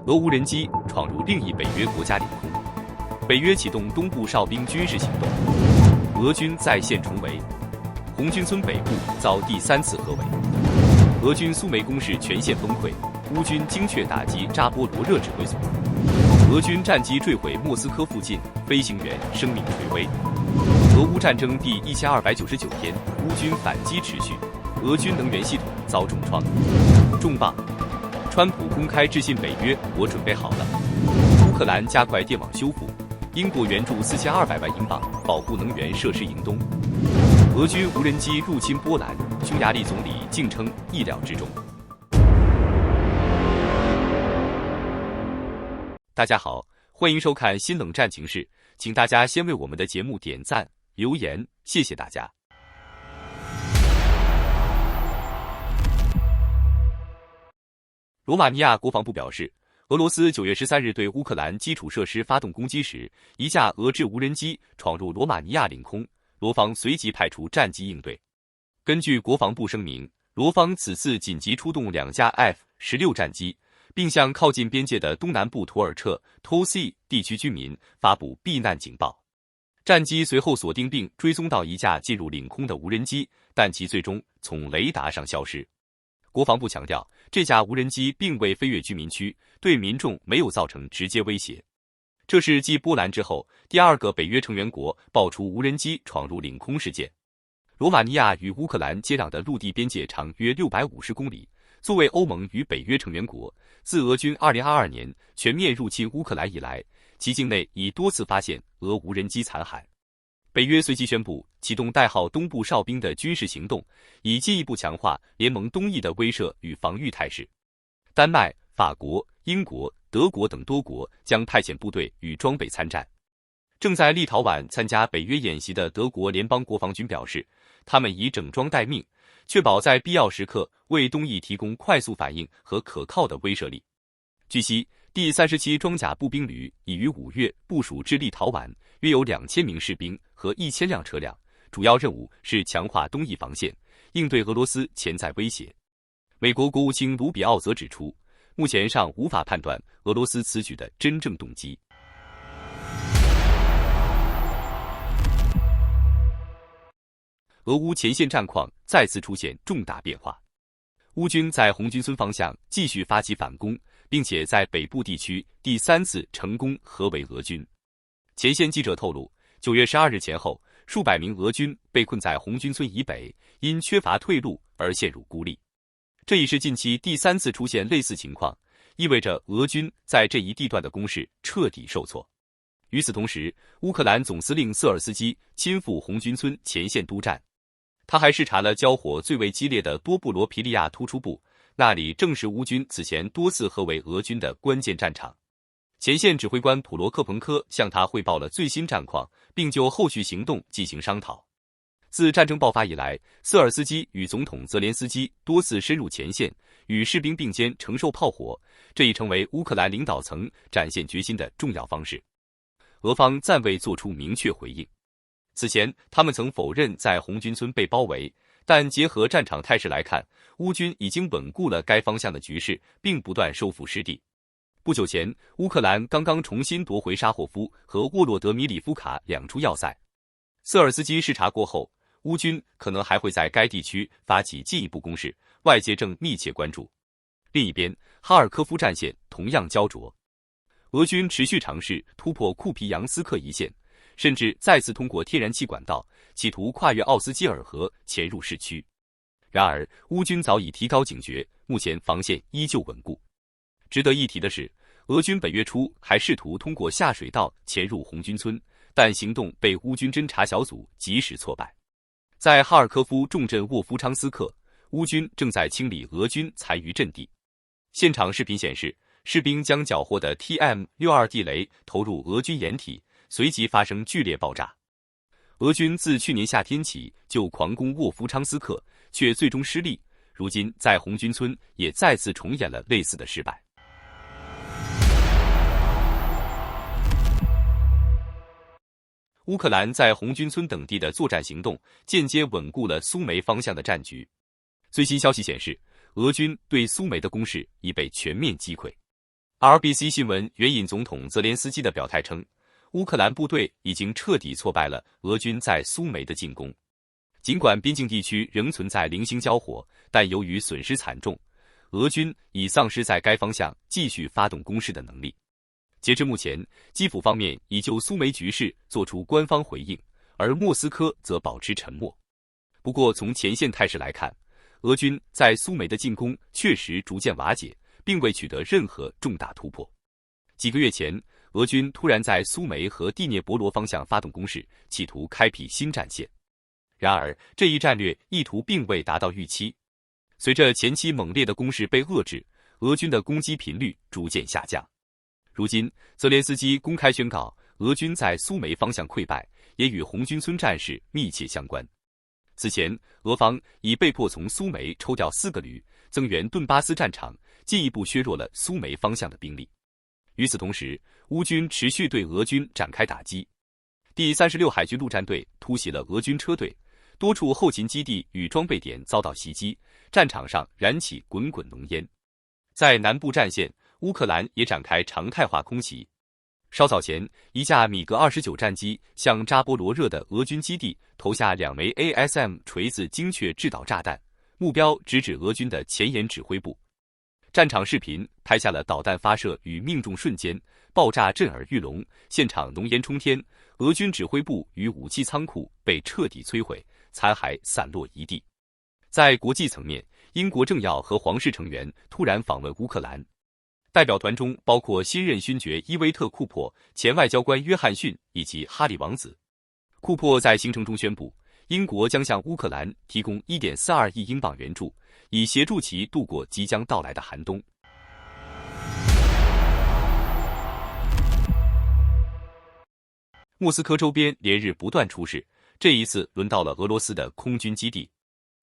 俄无人机闯入另一北约国家领空，北约启动东部哨兵军事行动，俄军再现重围，红军村北部遭第3次合围，俄军苏梅攻势全线崩溃，乌军精确打击扎波罗热指挥所，俄军战机坠毁莫斯科附近，飞行员生命垂危。俄乌战争第1299天，乌军反击持续，俄军能源系统遭重创。重磅：川普公开致信北约，我准备好了。乌克兰加快电网修复，英国援助4200万英镑保护能源设施迎冬。俄军无人机入侵波兰，匈牙利总理竟称意料之中。大家好，欢迎收看新冷战情事，请大家先为我们的节目点赞、留言，谢谢大家。罗马尼亚国防部表示，俄罗斯9月13日对乌克兰基础设施发动攻击时，一架俄制无人机闯入罗马尼亚领空，罗方随即派出战机应对。根据国防部声明，罗方此次紧急出动2架 F-16战机，并向靠近边界的东南部图尔彻 Tosi 地区居民发布避难警报。战机随后锁定并追踪到一架进入领空的无人机，但其最终从雷达上消失。国防部强调，这架无人机并未飞越居民区，对民众没有造成直接威胁。这是继波兰之后第2个北约成员国爆出无人机闯入领空事件。罗马尼亚与乌克兰接壤的陆地边界长约650公里。作为欧盟与北约成员国，自俄军2022年全面入侵乌克兰以来，其境内已多次发现俄无人机残骸。北约随即宣布启动代号东部哨兵的军事行动，以进一步强化联盟东翼的威慑与防御态势。丹麦、法国、英国、德国等多国将派遣部队与装备参战。正在立陶宛参加北约演习的德国联邦国防军表示，他们已整装待命，确保在必要时刻为东翼提供快速反应和可靠的威慑力。据悉，第37装甲步兵旅已于5月部署至立陶宛，约有2000名士兵和1000辆车辆，主要任务是强化东翼防线，应对俄罗斯潜在威胁。美国国务卿卢比奥则指出，目前尚无法判断俄罗斯此举的真正动机。俄乌前线战况再次出现重大变化，乌军在红军村方向继续发起反攻，并且在北部地区第3次成功合围俄军。前线记者透露，9月12日前后，数百名俄军被困在红军村以北，因缺乏退路而陷入孤立。这已是近期第3次出现类似情况，意味着俄军在这一地段的攻势彻底受挫。与此同时，乌克兰总司令瑟尔斯基亲赴红军村前线督战。他还视察了交火最为激烈的多布罗皮利亚突出部，那里正是乌军此前多次合围俄军的关键战场。前线指挥官普罗克彭科向他汇报了最新战况，并就后续行动进行商讨。自战争爆发以来，瑟尔斯基与总统泽连斯基多次深入前线，与士兵并肩承受炮火，这已成为乌克兰领导层展现决心的重要方式。俄方暂未作出明确回应。此前，他们曾否认在红军村被包围，但结合战场态势来看，乌军已经稳固了该方向的局势，并不断收复失地。不久前，乌克兰刚刚重新夺回沙霍夫和沃洛德米里夫卡2处要塞。瑟尔斯基视察过后，乌军可能还会在该地区发起进一步攻势，外界正密切关注。另一边，哈尔科夫战线同样焦灼，俄军持续尝试突破库皮扬斯克一线，甚至再次通过天然气管道，企图跨越奥斯基尔河潜入市区。然而，乌军早已提高警觉，目前防线依旧稳固。值得一提的是，俄军本月初还试图通过下水道潜入红军村，但行动被乌军侦察小组及时挫败。在哈尔科夫重镇沃夫昌斯克，乌军正在清理俄军残余阵地。现场视频显示，士兵将缴获的 TM62 地雷投入俄军掩体，随即发生剧烈爆炸。俄军自去年夏天起就狂攻沃夫昌斯克，却最终失利，如今在红军村也再次重演了类似的失败。乌克兰在红军村等地的作战行动，间接稳固了苏梅方向的战局。最新消息显示，俄军对苏梅的攻势已被全面击溃。RBC 新闻援引总统泽连斯基的表态称，乌克兰部队已经彻底挫败了俄军在苏梅的进攻。尽管边境地区仍存在零星交火，但由于损失惨重，俄军已丧失在该方向继续发动攻势的能力。截至目前，基辅方面已就苏梅局势做出官方回应，而莫斯科则保持沉默。不过，从前线态势来看，俄军在苏梅的进攻确实逐渐瓦解，并未取得任何重大突破。几个月前，俄军突然在苏梅和第聂伯罗方向发动攻势，企图开辟新战线。然而，这一战略意图并未达到预期。随着前期猛烈的攻势被遏制，俄军的攻击频率逐渐下降。如今，泽连斯基公开宣告，俄军在苏梅方向溃败，也与红军村战事密切相关。此前，俄方已被迫从苏梅抽调4个旅，增援顿巴斯战场，进一步削弱了苏梅方向的兵力。与此同时，乌军持续对俄军展开打击。第36海军陆战队突袭了俄军车队，多处后勤基地与装备点遭到袭击，战场上燃起滚滚浓烟。在南部战线，乌克兰也展开常态化空袭。稍早前，一架米格29战机向扎波罗热的俄军基地投下2枚 ASM 锤子精确制导炸弹，目标直指俄军的前沿指挥部。战场视频拍下了导弹发射与命中瞬间，爆炸震耳欲聋，现场浓烟冲天，俄军指挥部与武器仓库被彻底摧毁，残骸散落一地。在国际层面，英国政要和皇室成员突然访问乌克兰，代表团中包括新任勋爵伊维特·库珀、前外交官约翰逊以及哈里王子。库珀在行程中宣布，英国将向乌克兰提供 1.42 亿英镑援助，以协助其度过即将到来的寒冬。莫斯科周边连日不断出事，这一次轮到了俄罗斯的空军基地。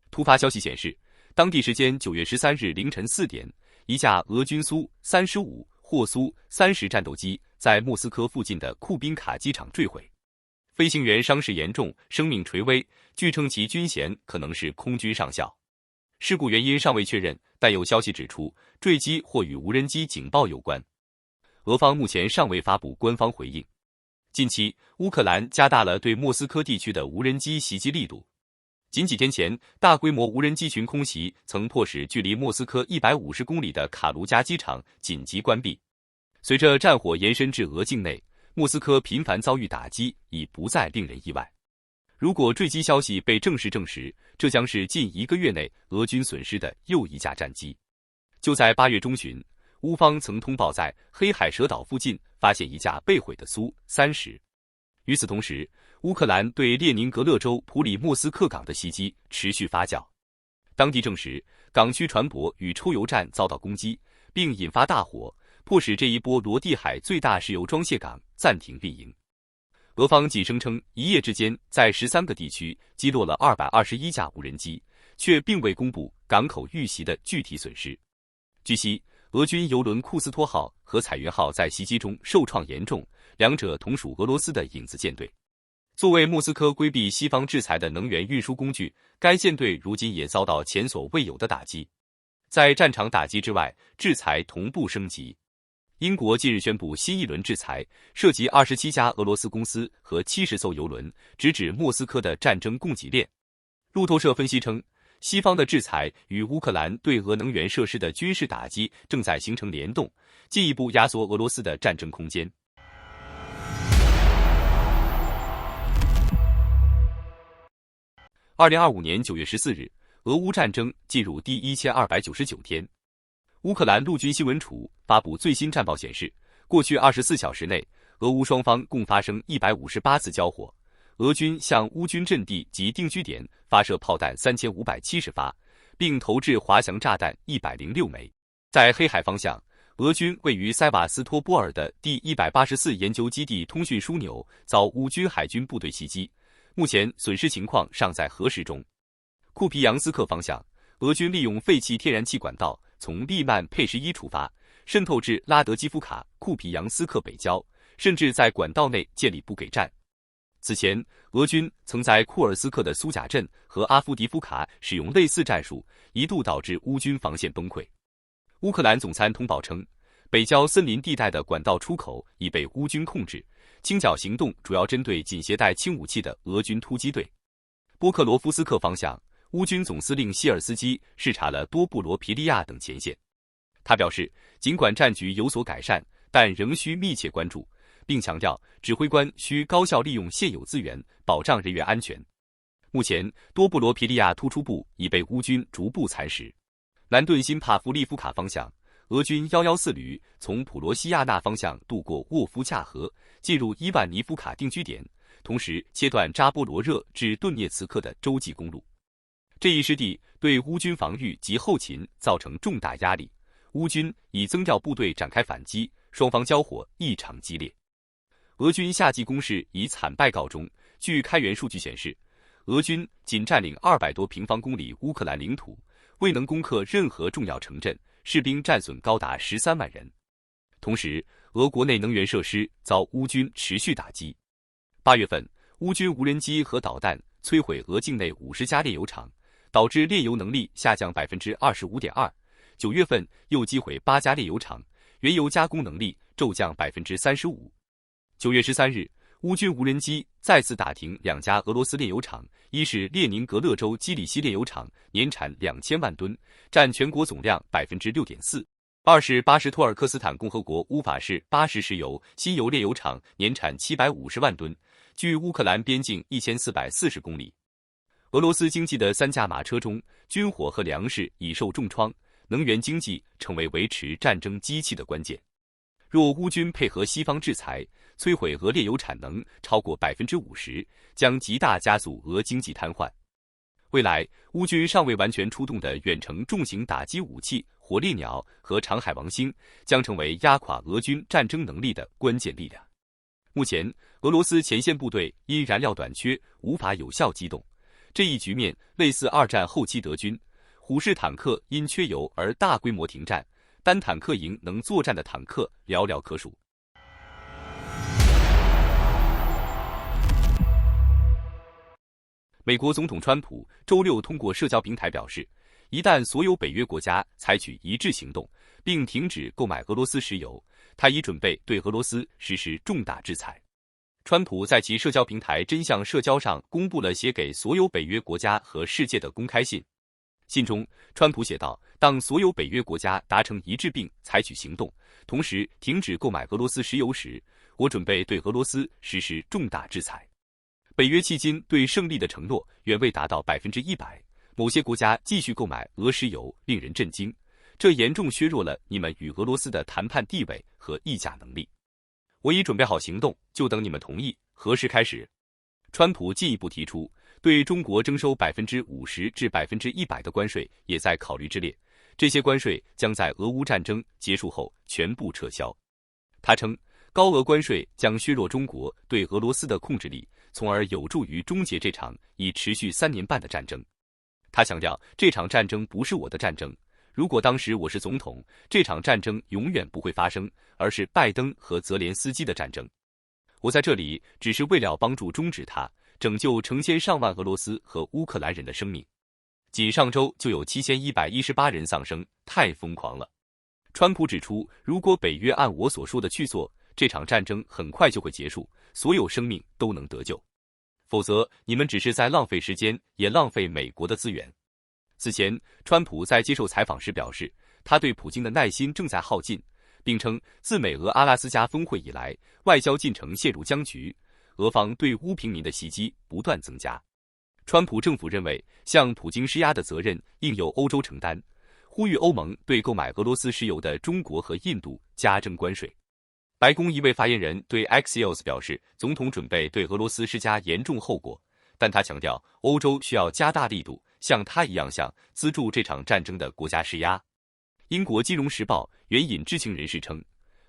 突发消息显示，当地时间9月13日凌晨4点，一架俄军苏35或苏30战斗机在莫斯科附近的库宾卡机场坠毁，飞行员伤势严重，生命垂危，据称其军衔可能是空军上校。事故原因尚未确认，但有消息指出，坠机或与无人机警报有关。俄方目前尚未发布官方回应。近期，乌克兰加大了对莫斯科地区的无人机袭击力度。仅几天前，大规模无人机群空袭曾迫使距离莫斯科150公里的卡卢加机场紧急关闭。随着战火延伸至俄境内，莫斯科频繁遭遇打击已不再令人意外。如果坠机消息被证实，这将是近1个月内俄军损失的又一架战机。就在8月中旬，乌方曾通报在黑海蛇岛附近发现一架被毁的苏30。与此同时，乌克兰对列宁格勒州普里莫斯克港的袭击持续发酵。当地证实，港区船舶与抽油站遭到攻击，并引发大火，迫使这一波罗的海最大石油装卸港暂停运营。俄方仅声称一夜之间在13个地区击落了221架无人机，却并未公布港口遇袭的具体损失。据悉，俄军油轮库斯托号和彩云号在袭击中受创严重，两者同属俄罗斯的影子舰队。作为莫斯科规避西方制裁的能源运输工具，该舰队如今也遭到前所未有的打击。在战场打击之外，制裁同步升级。英国近日宣布新一轮制裁，涉及27家俄罗斯公司和70艘油轮，直指莫斯科的战争供给链。路透社分析称，西方的制裁与乌克兰对俄能源设施的军事打击正在形成联动，进一步压缩俄罗斯的战争空间。2025年9月14日，俄乌战争进入第1299天。乌克兰陆军新闻处发布最新战报显示，过去24小时内，俄乌双方共发生158次交火，俄军向乌军阵地及定居点发射炮弹3570发，并投掷滑翔炸弹106枚。在黑海方向，俄军位于塞瓦斯托波尔的第184研究基地通讯枢纽遭乌军海军部队袭击，目前损失情况尚在核实中。库皮扬斯克方向，俄军利用废弃天然气管道从利曼佩什伊出发，渗透至拉德基夫卡、库皮扬斯克北郊，甚至在管道内建立布给站。此前，俄军曾在库尔斯克的苏贾镇和阿夫迪夫卡使用类似战术，一度导致乌军防线崩溃。乌克兰总参通报称，北郊森林地带的管道出口已被乌军控制，清剿行动主要针对仅携带轻武器的俄军突击队。波克罗夫斯克方向，乌军总司令谢尔斯基视察了多布罗皮利亚等前线。他表示，尽管战局有所改善，但仍需密切关注，并强调指挥官需高效利用现有资源，保障人员安全。目前，多布罗皮利亚突出部已被乌军逐步蚕食。南顿辛帕夫利夫卡方向，俄军114旅从普罗西亚纳方向渡过沃夫恰河，进入伊万尼夫卡定居点，同时切断扎波罗热至顿涅茨克的洲际公路。这一失地对乌军防御及后勤造成重大压力，乌军已增调部队展开反击，双方交火异常激烈。俄军夏季攻势以惨败告终。据开源数据显示，俄军仅占领200多平方公里乌克兰领土，未能攻克任何重要城镇，士兵战损高达13万人。同时，俄国内能源设施遭乌军持续打击。8月份，乌军无人机和导弹摧毁俄境内50家炼油厂，导致炼油能力下降 25.2%。9月份又击毁8家炼油厂，原油加工能力骤降 35%。9月13日，乌军无人机再次打停2家俄罗斯炼油厂，一是列宁格勒州基里希炼油厂，年产2000万吨，占全国总量 6.4%； 二是巴什托尔克斯坦共和国乌法市巴什石油新油炼油厂，年产750万吨，距乌克兰边境1440公里。俄罗斯经济的3驾马车中，军火和粮食已受重创，能源经济成为维持战争机器的关键。若乌军配合西方制裁，摧毁俄炼油产能超过 50%， 将极大加速俄经济瘫痪。未来，乌军尚未完全出动的远程重型打击武器火烈鸟和长海王星将成为压垮俄军战争能力的关键力量。目前，俄罗斯前线部队因燃料短缺无法有效机动，这一局面类似2战后期德军，虎式坦克因缺油而大规模停战，单坦克营能作战的坦克寥寥可数。美国总统川普周六通过社交平台表示，一旦所有北约国家采取一致行动，并停止购买俄罗斯石油，他已准备对俄罗斯实施重大制裁。川普在其社交平台真相社交上公布了写给所有北约国家和世界的公开信。信中，川普写道：当所有北约国家达成一致并采取行动，同时停止购买俄罗斯石油时，我准备对俄罗斯实施重大制裁。北约迄今对胜利的承诺远未达到 100%， 某些国家继续购买俄石油令人震惊，这严重削弱了你们与俄罗斯的谈判地位和议价能力。我已准备好行动，就等你们同意，何时开始？川普进一步提出，对中国征收 50% 至 100% 的关税也在考虑之列，这些关税将在俄乌战争结束后全部撤销。他称，高额关税将削弱中国对俄罗斯的控制力，从而有助于终结这场已持续3年半的战争。他强调，这场战争不是我的战争，如果当时我是总统，这场战争永远不会发生，而是拜登和泽连斯基的战争。我在这里只是为了帮助终止它，拯救成千上万俄罗斯和乌克兰人的生命。仅上周就有7118人丧生，太疯狂了。川普指出，如果北约按我所说的去做，这场战争很快就会结束，所有生命都能得救。否则，你们只是在浪费时间，也浪费美国的资源。此前，川普在接受采访时表示，他对普京的耐心正在耗尽，并称自美俄阿拉斯加峰会以来，外交进程陷入僵局，俄方对乌平民的袭击不断增加。川普政府认为，向普京施压的责任应由欧洲承担，呼吁欧盟对购买俄罗斯石油的中国和印度加征关税。白宫一位发言人对 Axios 表示，总统准备对俄罗斯施加严重后果，但他强调，欧洲需要加大力度，像他一样向资助这场战争的国家施压。英国金融时报援引知情人士称，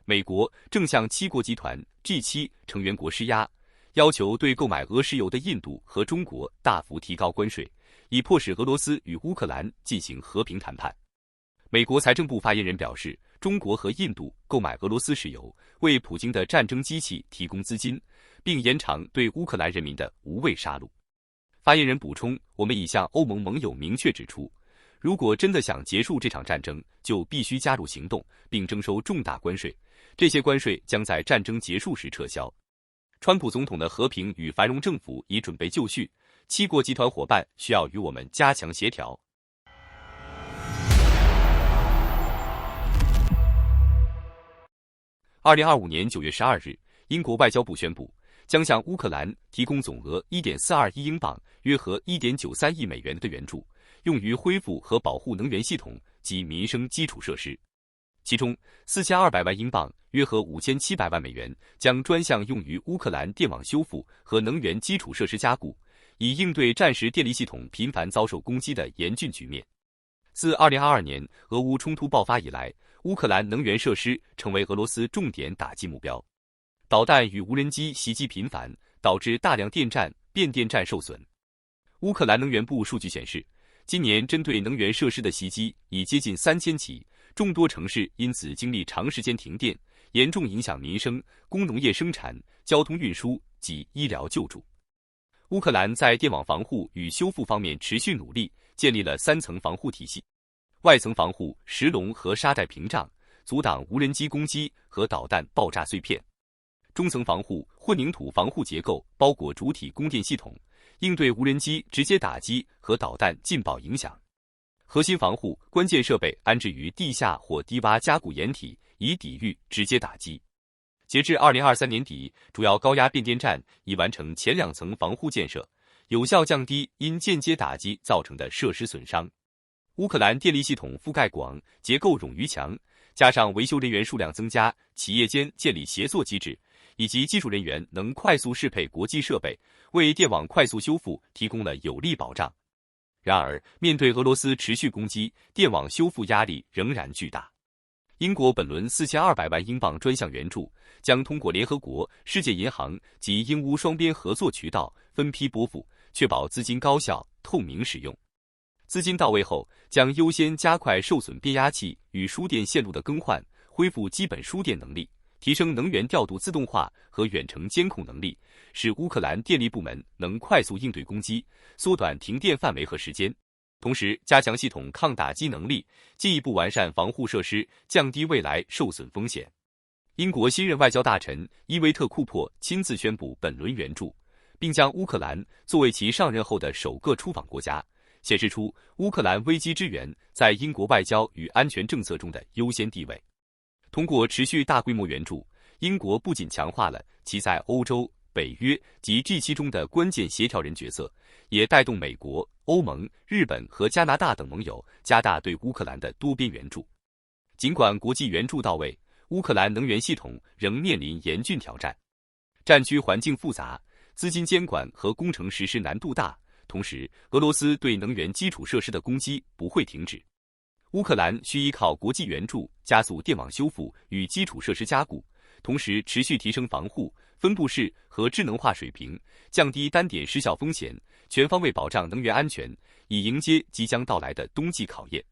美国正向7国集团 G7 成员国施压，要求对购买俄石油的印度和中国大幅提高关税，以迫使俄罗斯与乌克兰进行和平谈判。美国财政部发言人表示，中国和印度购买俄罗斯石油，为普京的战争机器提供资金，并延长对乌克兰人民的无畏杀戮。发言人补充，我们已向欧盟盟友明确指出，如果真的想结束这场战争，就必须加入行动，并征收重大关税。这些关税将在战争结束时撤销。川普总统的和平与繁荣政府已准备就绪，7国集团伙伴需要与我们加强协调。2025年9月12日，英国外交部宣布，将向乌克兰提供总额1.42亿英镑，约合1.93亿美元的援助，用于恢复和保护能源系统及民生基础设施。其中，4200万英镑，约合5700万美元，将专项用于乌克兰电网修复和能源基础设施加固，以应对战时电力系统频繁遭受攻击的严峻局面。自2022年俄乌冲突爆发以来，乌克兰能源设施成为俄罗斯重点打击目标。导弹与无人机袭击频繁，导致大量电站、变电站受损。乌克兰能源部数据显示，今年针对能源设施的袭击已接近3000起，众多城市因此经历长时间停电，严重影响民生、工农业生产、交通运输及医疗救助。乌克兰在电网防护与修复方面持续努力，建立了3层防护体系。外层防护石龙和沙袋屏障，阻挡无人机攻击和导弹爆炸碎片。中层防护混凝土防护结构包裹主体供电系统，应对无人机直接打击和导弹劲爆影响。核心防护关键设备安置于地下或低洼加固掩体，以抵御直接打击。截至2023年底，主要高压变电站已完成前2层防护建设，有效降低因间接打击造成的设施损伤。乌克兰电力系统覆盖广，结构冗余强，加上维修人员数量增加，企业间建立协作机制，以及技术人员能快速适配国际设备，为电网快速修复提供了有力保障。然而，面对俄罗斯持续攻击，电网修复压力仍然巨大。英国本轮4200万英镑专项援助将通过联合国、世界银行及英乌双边合作渠道分批拨付，确保资金高效、透明使用。资金到位后，将优先加快受损变压器与输电线路的更换，恢复基本输电能力，提升能源调度自动化和远程监控能力，使乌克兰电力部门能快速应对攻击，缩短停电范围和时间。同时，加强系统抗打击能力，进一步完善防护设施，降低未来受损风险。英国新任外交大臣伊维特·库珀亲自宣布本轮援助，并将乌克兰作为其上任后的首个出访国家，显示出乌克兰危机支援在英国外交与安全政策中的优先地位。通过持续大规模援助，英国不仅强化了其在欧洲、北约及 G7 中的关键协调人角色，也带动美国、欧盟、日本和加拿大等盟友加大对乌克兰的多边援助。尽管国际援助到位，乌克兰能源系统仍面临严峻挑战，战区环境复杂，资金监管和工程实施难度大。同时，俄罗斯对能源基础设施的攻击不会停止。乌克兰需依靠国际援助加速电网修复与基础设施加固，同时持续提升防护、分布式和智能化水平，降低单点失效风险，全方位保障能源安全，以迎接即将到来的冬季考验。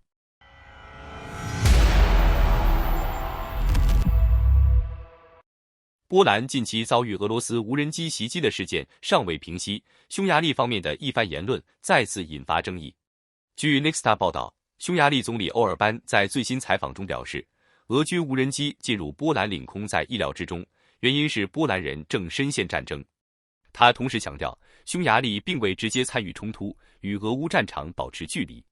波兰近期遭遇俄罗斯无人机袭击的事件尚未平息，匈牙利方面的一番言论再次引发争议。据 Nexta 报道，匈牙利总理欧尔班在最新采访中表示，俄军无人机进入波兰领空在意料之中，原因是波兰人正深陷战争。他同时强调，匈牙利并未直接参与冲突，与俄乌战场保持距离。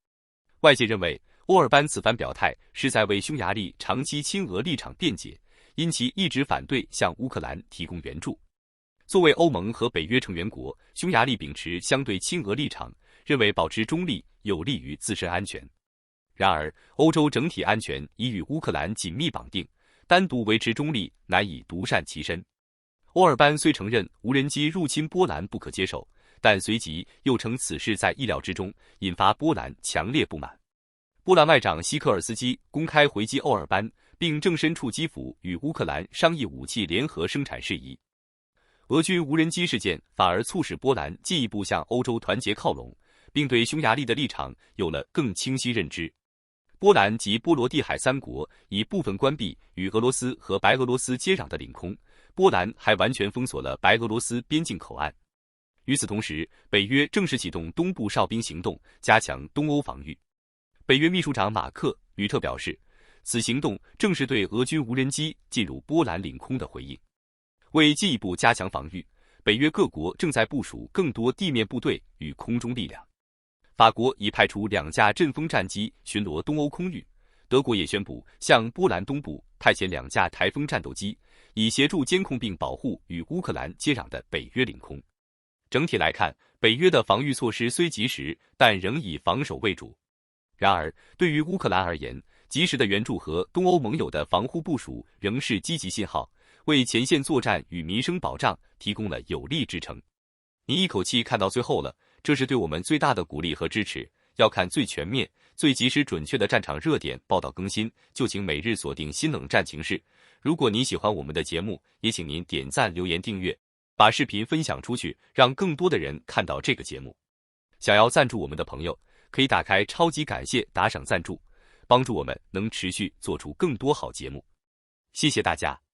外界认为，欧尔班此番表态是在为匈牙利长期亲俄立场辩解，因其一直反对向乌克兰提供援助。作为欧盟和北约成员国，匈牙利秉持相对亲俄立场，认为保持中立有利于自身安全。然而，欧洲整体安全已与乌克兰紧密绑定，单独维持中立难以独善其身。欧尔班虽承认无人机入侵波兰不可接受，但随即又称此事在意料之中，引发波兰强烈不满。波兰外长希科尔斯基公开回击欧尔班，并正身处基辅与乌克兰商议武器联合生产事宜。俄军无人机事件反而促使波兰进一步向欧洲团结靠拢，并对匈牙利的立场有了更清晰认知。波兰及波罗的海3国已部分关闭与俄罗斯和白俄罗斯接壤的领空，波兰还完全封锁了白俄罗斯边境口岸。与此同时，北约正式启动东部哨兵行动，加强东欧防御。北约秘书长马克·吕特表示，此行动正是对俄军无人机进入波兰领空的回应。为进一步加强防御，北约各国正在部署更多地面部队与空中力量。法国已派出2架阵风战机巡逻东欧空域，德国也宣布向波兰东部派遣2架台风战斗机，以协助监控并保护与乌克兰接壤的北约领空。整体来看，北约的防御措施虽及时，但仍以防守为主。然而，对于乌克兰而言，及时的援助和东欧盟友的防护部署仍是积极信号，为前线作战与民生保障提供了有力支撑。你一口气看到最后了，这是对我们最大的鼓励和支持。要看最全面、最及时准确的战场热点报道更新，就请每日锁定新冷战情势。如果您喜欢我们的节目，也请您点赞、留言、订阅，把视频分享出去，让更多的人看到这个节目。想要赞助我们的朋友，可以打开超级感谢打赏赞助，帮助我们能持续做出更多好节目。谢谢大家。